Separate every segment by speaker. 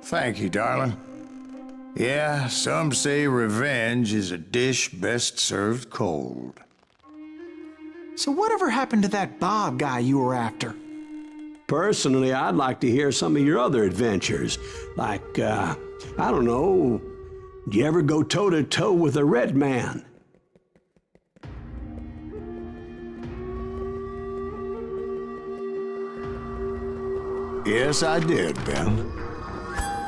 Speaker 1: Thank you, darling. Yeah, some say revenge is a dish best served cold.
Speaker 2: So whatever happened to that Bob guy you were after?
Speaker 3: Personally, I'd like to hear some of your other adventures. Like, I don't know, did you ever go toe-to-toe with a red man?
Speaker 1: Yes, I did, Ben.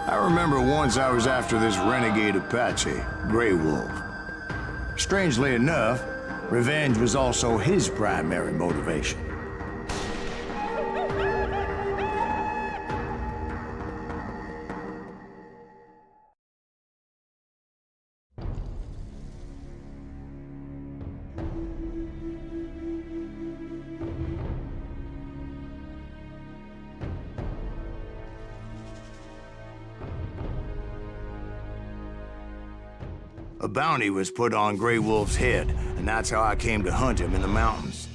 Speaker 1: I remember once I was after this renegade Apache, Grey Wolf. Strangely enough, revenge was also his primary motivation. A bounty was put on Grey Wolf's head, and that's how I came to hunt him in the mountains.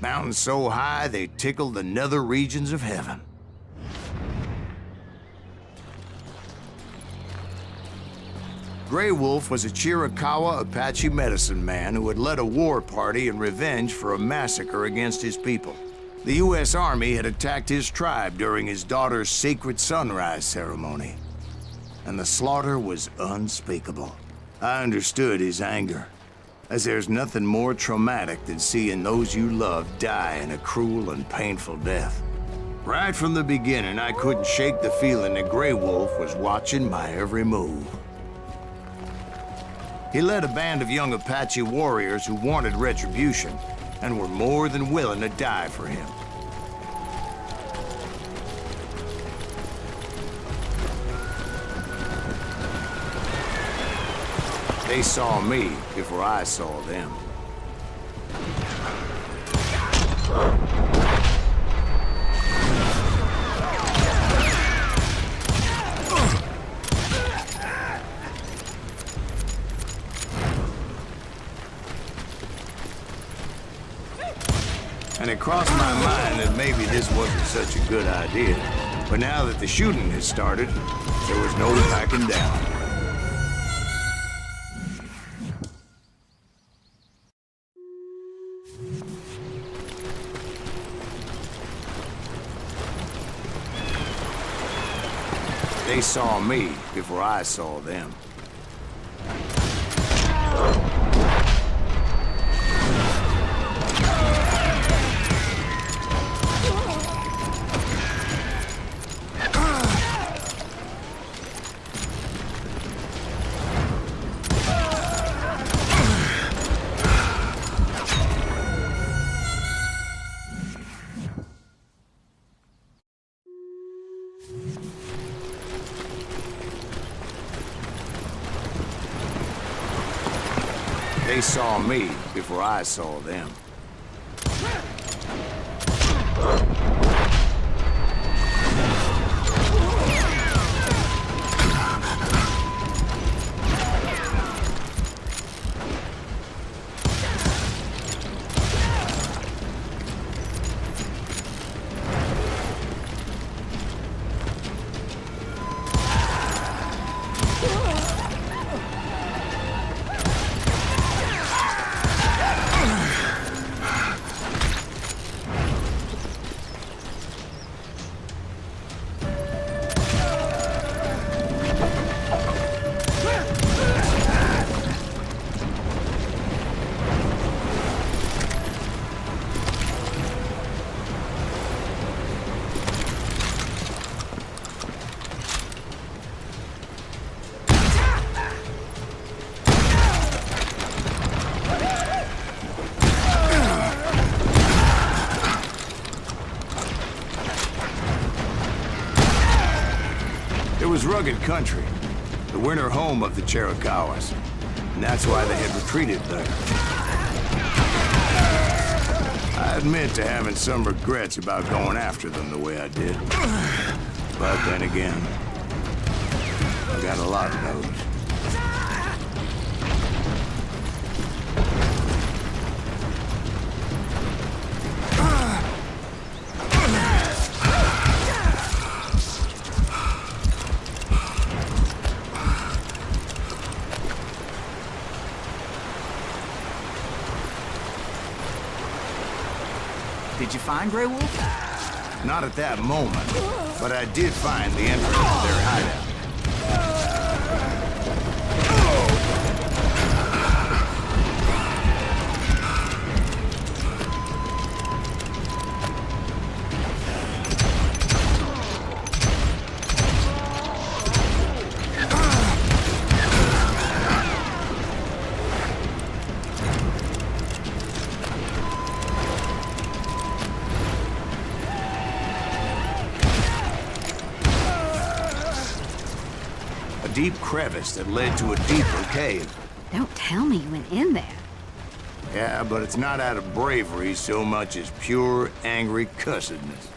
Speaker 1: Mountains so high they tickled the nether regions of heaven. Grey Wolf was a Chiricahua Apache medicine man who had led a war party in revenge for a massacre against his people. The U.S. Army had attacked his tribe during his daughter's sacred sunrise ceremony, and the slaughter was unspeakable. I understood his anger, as there's nothing more traumatic than seeing those you love die in a cruel and painful death. Right from the beginning, I couldn't shake the feeling that Grey Wolf was watching my every move. He led a band of young Apache warriors who wanted retribution and were more than willing to die for him. They saw me before I saw them. And it crossed my mind that maybe this wasn't such a good idea. But now that the shooting had started, there was no backing down. They saw me before I saw them. They saw me before I saw them. It was rugged country, the winter home of the Chiricahuas, and that's why they had retreated there. I admit to having some regrets about going after them the way I did. But then again, I got a lot of those.
Speaker 2: find Grey Wolf?
Speaker 1: Not at that moment, but I did find the entrance to their hideout. Deep crevice that led to a deeper cave.
Speaker 4: Don't tell me you went in there.
Speaker 1: Yeah, but it's not out of bravery so much as pure, angry cussedness.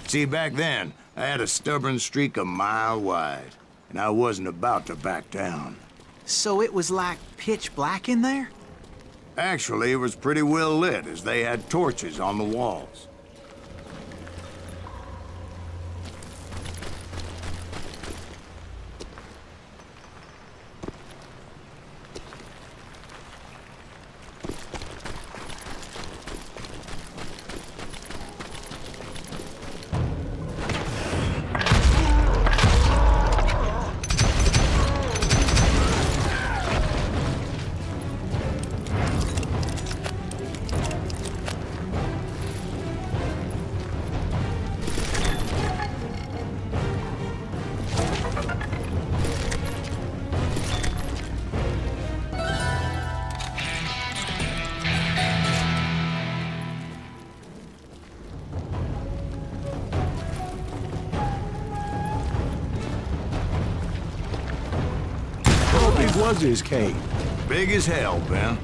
Speaker 1: See, back then, I had a stubborn streak a mile wide, and I wasn't about to back down.
Speaker 2: So it was like pitch black in there?
Speaker 1: Actually, it was pretty well lit, as they had torches on the walls.
Speaker 3: Was his cave?
Speaker 1: Big as hell, Ben.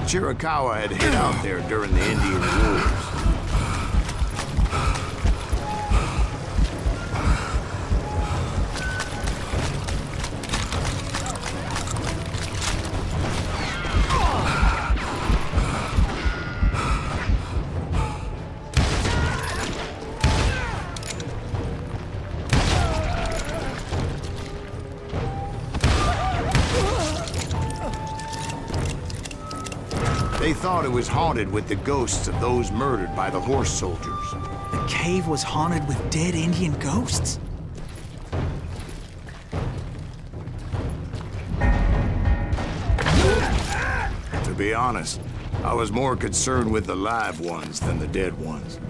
Speaker 1: Chiricahua had hid out there during the Indian Wars. They thought it was haunted with the ghosts of those murdered by the horse soldiers.
Speaker 2: The cave was haunted with dead Indian ghosts?
Speaker 1: To be honest, I was more concerned with the live ones than the dead ones.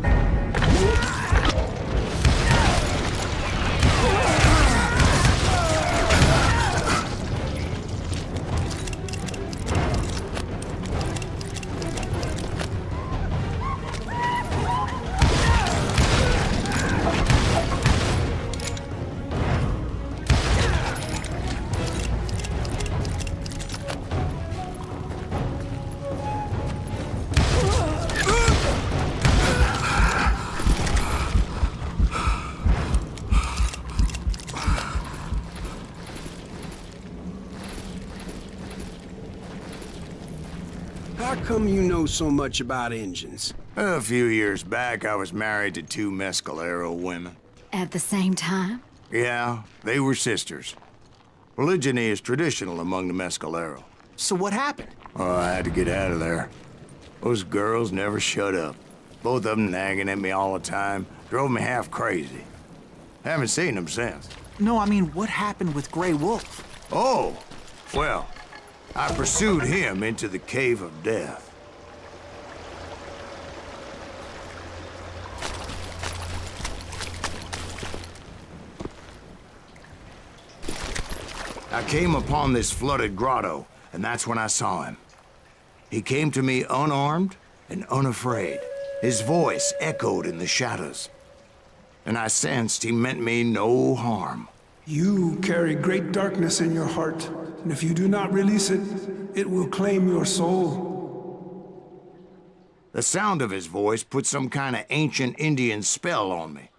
Speaker 5: How come you know so much about engines?
Speaker 1: A few years back, I was married to two Mescalero women.
Speaker 4: At the same time?
Speaker 1: Yeah, they were sisters. Polygyny is traditional among the Mescalero.
Speaker 2: So what happened?
Speaker 1: Oh, I had to get out of there. Those girls never shut up. Both of them nagging at me all the time. Drove me half crazy. Haven't seen them since.
Speaker 2: No, I mean, what happened with Grey Wolf?
Speaker 1: Oh, well, I pursued him into the Cave of Death. I came upon this flooded grotto, and that's when I saw him. He came to me unarmed and unafraid. His voice echoed in the shadows. and I sensed he meant me no harm.
Speaker 6: You carry great darkness in your heart, and if you do not release it, it will claim your soul.
Speaker 1: The sound of his voice put some kind of ancient Indian spell on me.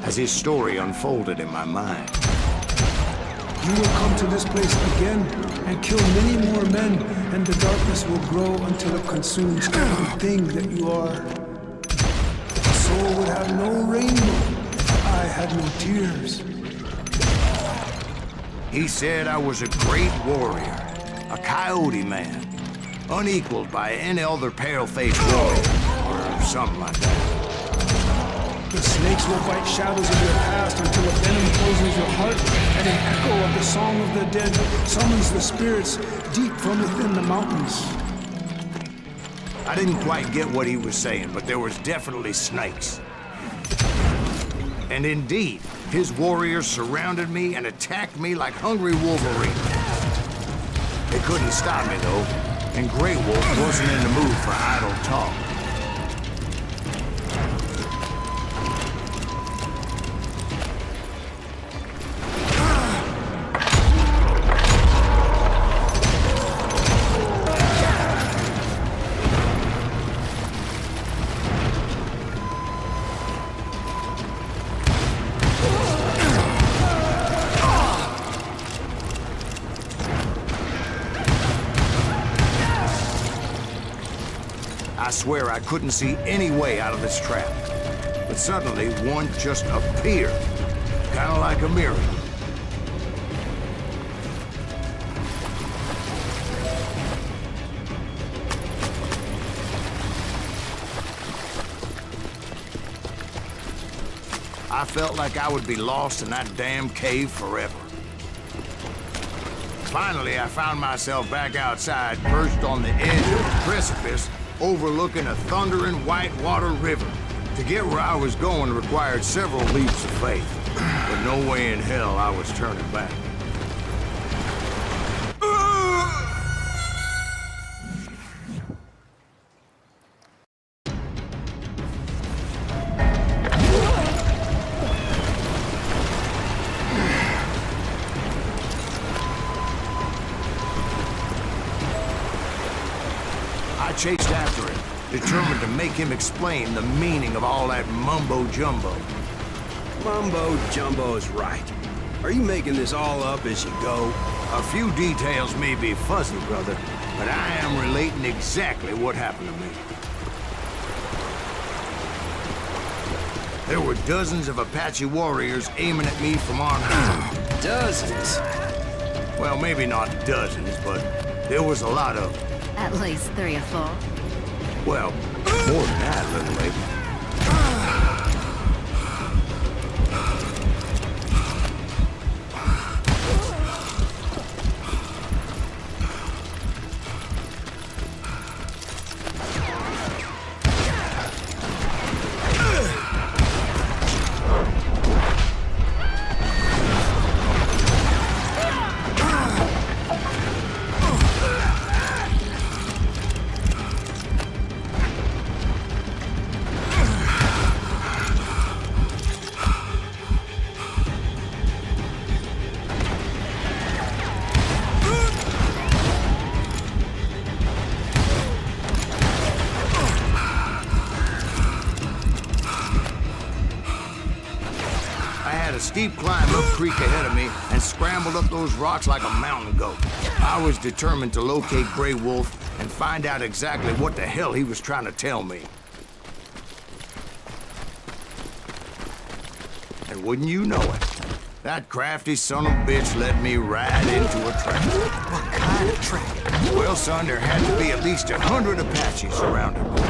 Speaker 1: As his story unfolded in my mind,
Speaker 6: You will come to this place again and kill many more men, and the darkness will grow until it consumes everything that you are. The soul would have no rainbow if I had no tears.
Speaker 1: he said I was a great warrior, a coyote man, unequaled by any other pale-faced warrior, or something like that.
Speaker 6: The snakes will bite shadows of your past until a venom closes your heart, and an echo of the song of the dead summons the spirits deep from within the mountains.
Speaker 1: I didn't quite get what he was saying, but there was definitely snakes. And indeed, his warriors surrounded me and attacked me like hungry wolverines. They couldn't stop me, though, and Grey Wolf wasn't in the mood for idle talk. I swear I couldn't see any way out of this trap. But suddenly, one just appeared, kind of like a miracle. I felt like I would be lost in that damn cave forever. Finally, I found myself back outside, perched on the edge of a precipice, overlooking a thundering whitewater river. To get where I was going required several leaps of faith, but no way in hell I was turning back. I chased after him, determined to make him explain the meaning of all that mumbo-jumbo.
Speaker 5: Mumbo-jumbo's right. Are you making this all up as you go?
Speaker 1: A few details may be fuzzy, brother, but I am relating exactly what happened to me. There were dozens of Apache warriors aiming at me from on high.
Speaker 5: Dozens?
Speaker 1: Well, maybe not dozens, but there was a lot of them.
Speaker 4: At least 3 or 4.
Speaker 1: Well, more than that, little lady. A steep climb up creek ahead of me and scrambled up those rocks like a mountain goat. I was determined to locate Grey Wolf and find out exactly what the hell he was trying to tell me. And wouldn't you know it, that crafty son of a bitch led me right into a trap.
Speaker 2: What kind of trap?
Speaker 1: Well, son, there had to be at least 100 Apaches surrounded me.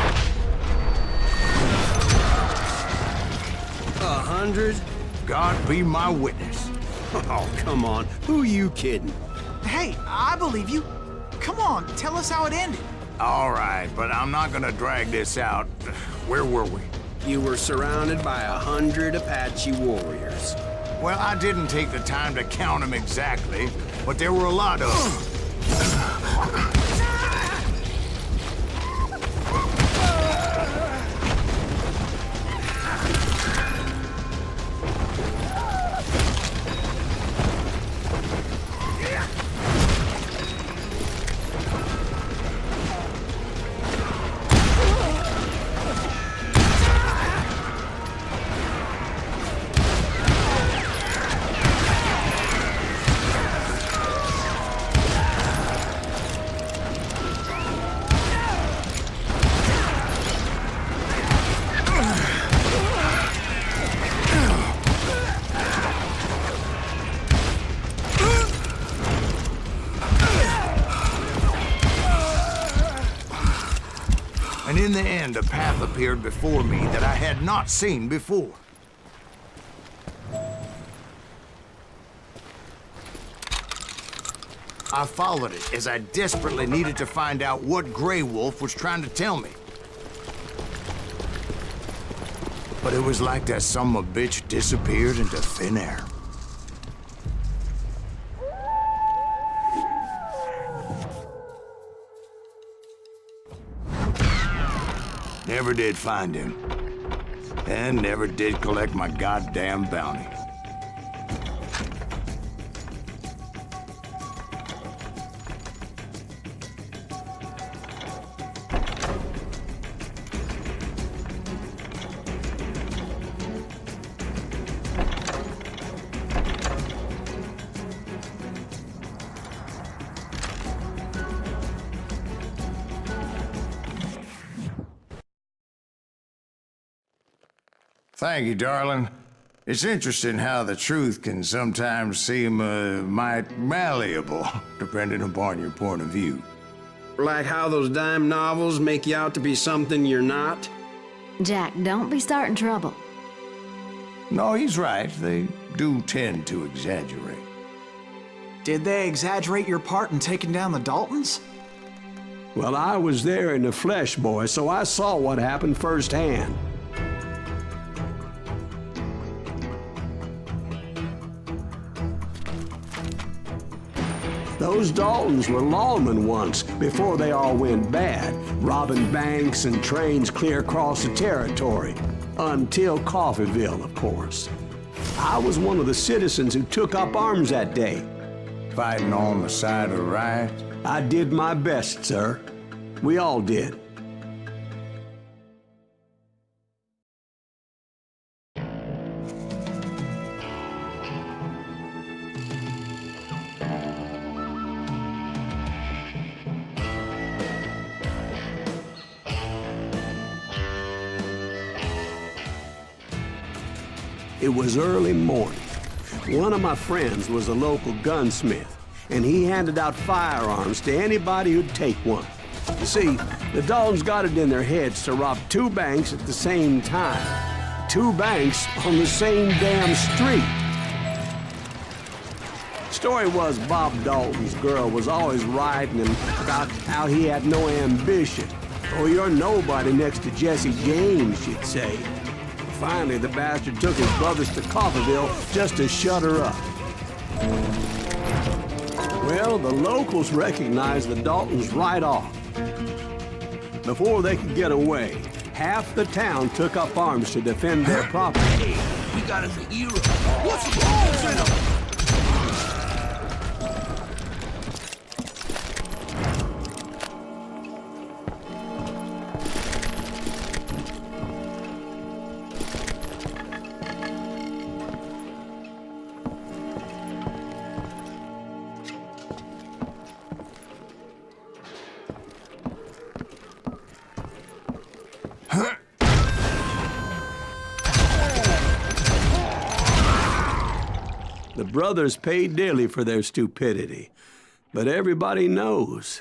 Speaker 5: 100?
Speaker 1: God be my witness.
Speaker 5: Oh, come on. Who are you kidding?
Speaker 2: Hey, I believe you. Come on, tell us how it ended.
Speaker 1: All right, but I'm not gonna drag this out. Where were we?
Speaker 5: You were surrounded by 100 Apache warriors.
Speaker 1: Well, I didn't take the time to count them exactly, but there were a lot of them. And in the end, a path appeared before me that I had not seen before. I followed it as I desperately needed to find out what Grey Wolf was trying to tell me. But it was like that son of a bitch disappeared into thin air. Never did find him. And never did collect my goddamn bounty. Thank you, darling. It's interesting how the truth can sometimes seem, might malleable, depending upon your point of view.
Speaker 5: Like how those dime novels make you out to be something you're not?
Speaker 4: Jack, don't be starting trouble.
Speaker 1: No, he's right. They do tend to exaggerate.
Speaker 2: Did they exaggerate your part in taking down the Daltons?
Speaker 3: Well, I was there in the flesh, boy, so I saw what happened firsthand. Those Daltons were lawmen once, before they all went bad, robbing banks and trains clear across the territory. Until Coffeeville, of course. I was one of the citizens who took up arms that day.
Speaker 1: Fighting on the side of the riot?
Speaker 3: I did my best, sir. We all did. It was early morning. One of my friends was a local gunsmith, and he handed out firearms to anybody who'd take one. You see, the Daltons got it in their heads to rob 2 banks at the same time. 2 banks on the same damn street. Story was Bob Dalton's girl was always riding him about how he had no ambition. Oh, you're nobody next to Jesse James, she'd say. Finally, the bastard took his brothers to Coffeeville just to shut her up. Well, the locals recognized the Daltons right off. Before they could get away, half the town took up arms to defend their property.
Speaker 7: We got us a hero. What's wrong with him?
Speaker 3: The brothers paid dearly for their stupidity, but everybody knows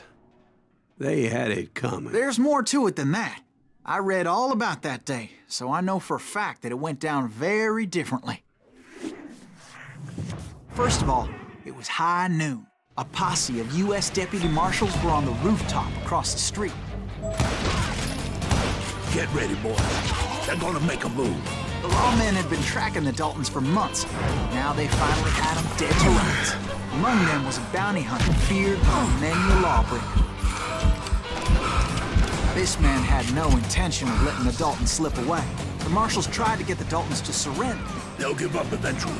Speaker 3: they had it coming.
Speaker 2: There's more to it than that. I read all about that day, so I know for a fact that it went down very differently. First of all, it was high noon. A posse of U.S. deputy marshals were on the rooftop across the street.
Speaker 7: Get ready, boys. They're gonna make a move.
Speaker 2: The lawmen had been tracking the Daltons for months. Now they finally had them dead to rights. Among them was a bounty hunter feared by many a lawbreaker. This man had no intention of letting the Daltons slip away. The marshals tried to get the Daltons to surrender.
Speaker 7: They'll give up eventually.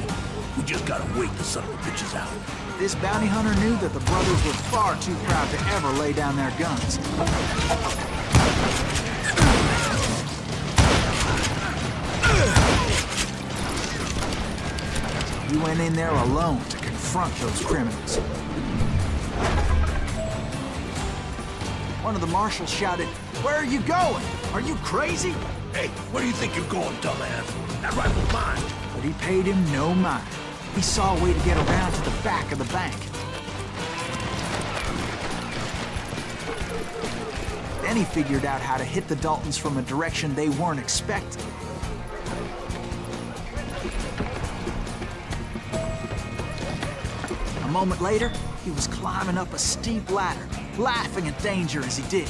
Speaker 7: We just gotta wait the son of a bitches out.
Speaker 2: This bounty hunter knew that the brothers were far too proud to ever lay down their guns. He went in there alone to confront those criminals. One of the marshals shouted, "Where are you going? Are you crazy?"
Speaker 7: Hey, where do you think you're going, dumbass? That rifle's mine.
Speaker 2: But he paid him no mind. He saw a way to get around to the back of the bank. Then he figured out how to hit the Daltons from a direction they weren't expecting. A moment later, he was climbing up a steep ladder, laughing at danger as he did.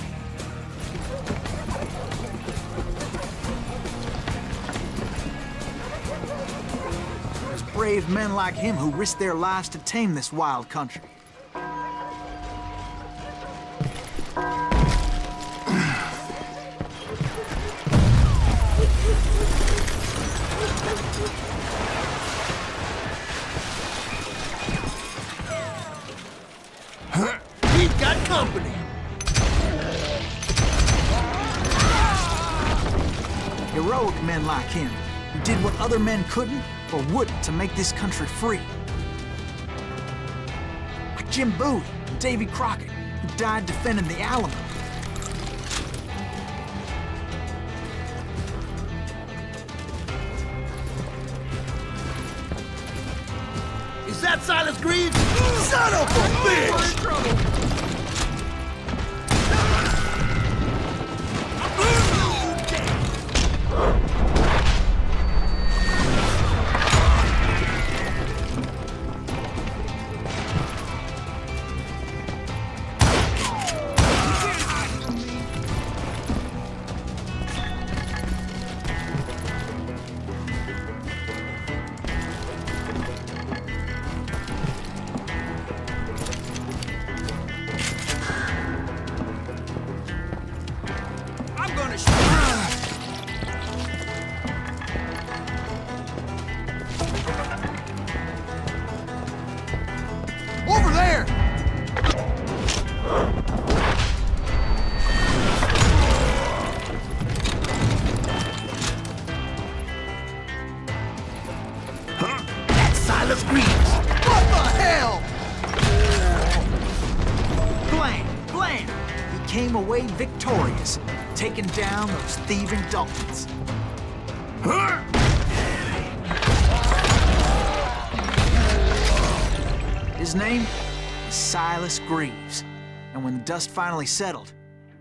Speaker 2: There's brave men like him who risked their lives to tame this wild country.
Speaker 7: We've got company.
Speaker 2: Heroic men like him, who did what other men couldn't or wouldn't to make this country free. Like Jim Bowie and Davy Crockett, who died defending the Alamo.
Speaker 7: Is that Silas Greaves? Son of a bitch!
Speaker 2: Over there!
Speaker 7: That's Silas Greaves.
Speaker 2: What the hell? Blam! Blam! He came away victorious, taking down those thieving Daltons. His name is Silas Greaves, and when the dust finally settled,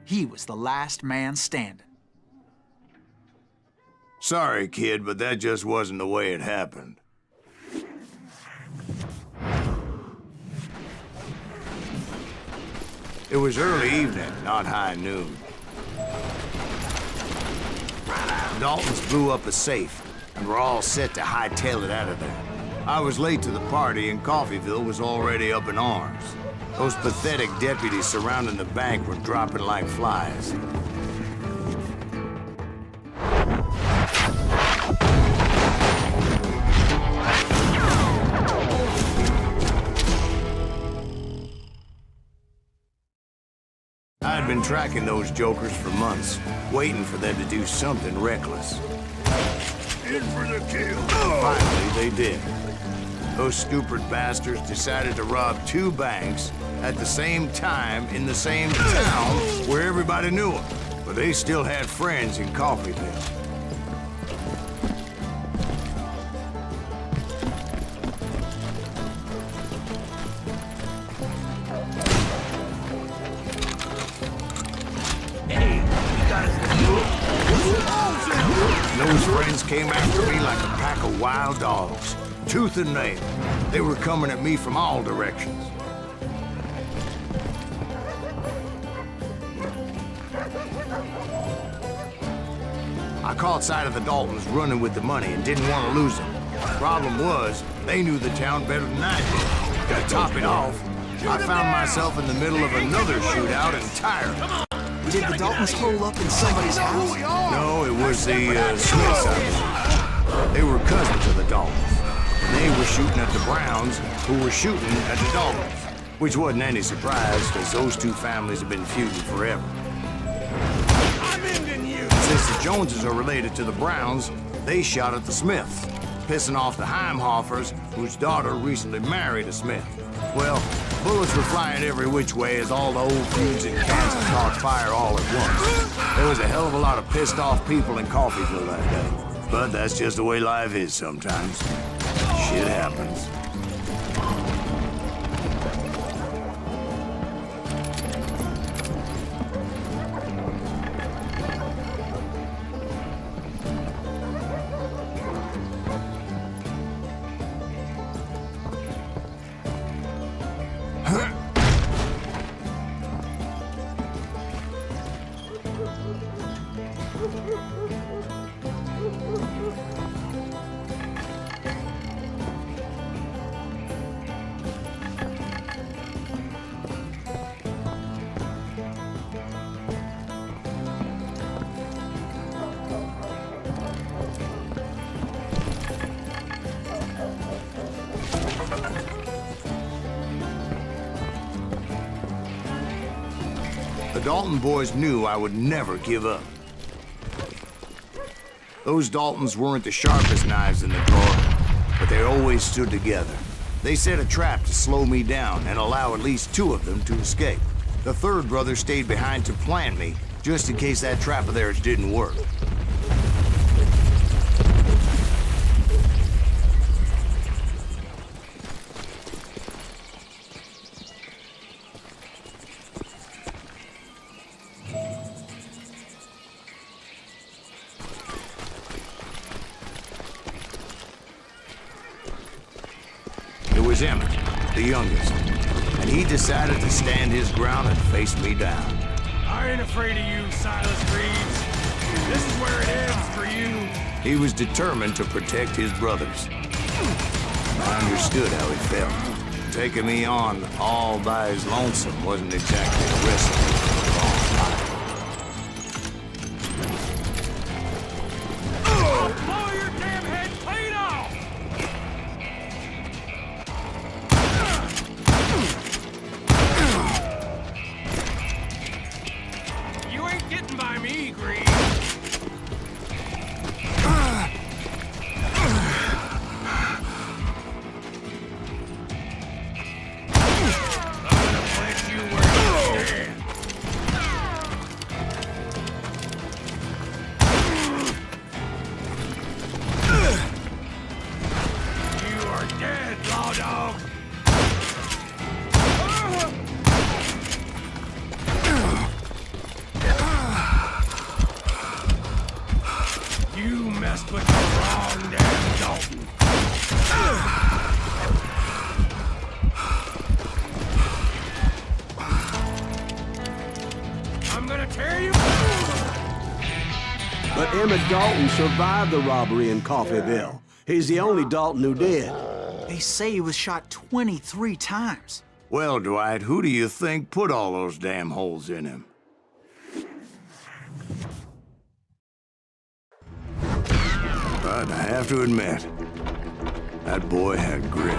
Speaker 2: he was the last man standing.
Speaker 1: Sorry, kid, but that just wasn't the way it happened. It was early evening, not high noon. The Daltons blew up a safe, and were all set to hightail it out of there. I was late to the party, and Coffeyville was already up in arms. Those pathetic deputies surrounding the bank were dropping like flies. I had been tracking those jokers for months, waiting for them to do something reckless.
Speaker 7: In for the kill.
Speaker 1: Finally, they did. Those stupid bastards decided to rob two banks at the same time in the same town where everybody knew them. But they still had friends in Coffeyville.
Speaker 7: Hey, you got us
Speaker 1: And those friends came after me like a pack of wild dogs, tooth and nail. They were coming at me from all directions. I caught sight of the Daltons running with the money and didn't want to lose them. Problem was, they knew the town better than I did. To top it off, I found myself in the middle of another shootout entirely.
Speaker 2: Did the Daltons hole up in somebody's house?
Speaker 1: No, it was the Smiths, I believe. They were cousins of the Daltons. They were shooting at the Browns, who were shooting at the Daltons. Which wasn't any surprise, because those two families have been feuding forever. Since the Joneses are related to the Browns, they shot at the Smiths, pissing off the Heimhoffers, whose daughter recently married a Smith. Well, bullets were flying every which way as all the old feuds in Kansas caught fire all at once. There was a hell of a lot of pissed off people in Coffeyville that day. But that's just the way life is sometimes. Shit happens. Dalton boys knew I would never give up. Those Daltons weren't the sharpest knives in the drawer, but they always stood together. They set a trap to slow me down and allow at least 2 of them to escape. The third brother stayed behind to plant me, just in case that trap of theirs didn't work. It was Emmett, the youngest, and he decided to stand his ground and face me down.
Speaker 8: I ain't afraid of you, Silas Reeves. This is where it ends for you.
Speaker 1: He was determined to protect his brothers. I understood how he felt. Taking me on all by his lonesome wasn't exactly a recipe for a long life.
Speaker 8: Blow your damn head clean off! You ain't getting by me, Green. You messed with the wrong damn Dalton. I'm gonna tear you.
Speaker 3: But Emmett Dalton survived the robbery in Coffeyville. He's the only Dalton who did.
Speaker 2: They say he was shot 23 times.
Speaker 1: Well, Dwight, who do you think put all those damn holes in him? But I have to admit, that boy had grit.